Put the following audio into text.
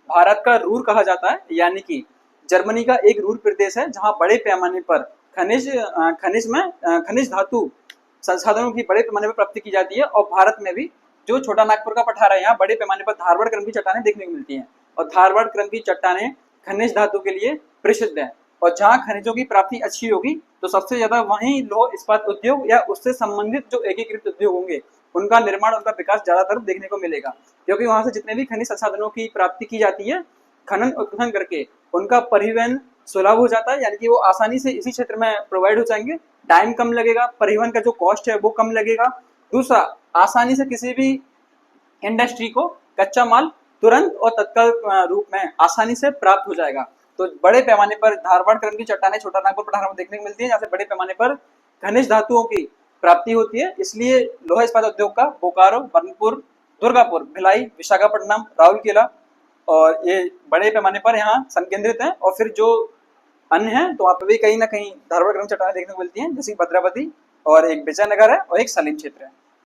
भारत का रूर कहा जाता है, यानी कि जर्मनी का एक रूर प्रदेश है जहाँ बड़े पैमाने पर खनिज धातु संसाधनों की बड़े पैमाने पर प्राप्ति की जाती है। और भारत में भी जो छोटा नागपुर का पठार है, यहाँ बड़े पैमाने पर धारवाड़ क्रम की चट्टानें देखने को मिलती हैं। और धारवाड़ क्रम की चट्टानें खनिज धातु के लिए प्रसिद्ध है। और जहाँ खनिजों की प्राप्ति अच्छी होगी तो सबसे ज्यादा वहीं लौह इस्पात उद्योग या उससे संबंधित जो एकीकृत उद्योग होंगे उनका निर्माण, उनका विकास ज्यादातर देखने को मिलेगा, क्योंकि वहां से जितने भी खनिज संसाधनों की प्राप्ति की जाती है, खनन उत्खनन करके उनका परिवहन सुलभ हो जाता है, यानी कि वो आसानी से इसी क्षेत्र में प्रोवाइड हो जाएंगे। टाइम कम लगेगा, परिवहन का जो कॉस्ट है वो कम लगेगा। दूसरा, आसानी से किसी भी इंडस्ट्री को कच्चा माल तुरंत और तत्काल रूप में आसानी से प्राप्त हो जाएगा। तो बड़े पैमाने पर धारवाड़ क्रम की चट्टानें छोटा नागपुर पठार में देखने को मिलती है, जहाँ से बड़े पैमाने पर खनिज धातुओं की प्राप्ति होती है। इसलिए लोहा इस्पात उद्योग का बोकारो, बर्नपुर, दुर्गापुर, भिलाई, विशाखापट्टनम, राउरकेला और ये बड़े पैमाने पर यहाँ संकेंद्रित हैं। और फिर जो अन्य हैं तो वहाँ पे भी कहीं ना कहीं धारवाड़ क्रम चट्टानें देखने को मिलती हैं, जैसे भद्रावती और एक विजयनगर है और एक सलीम क्षेत्र है।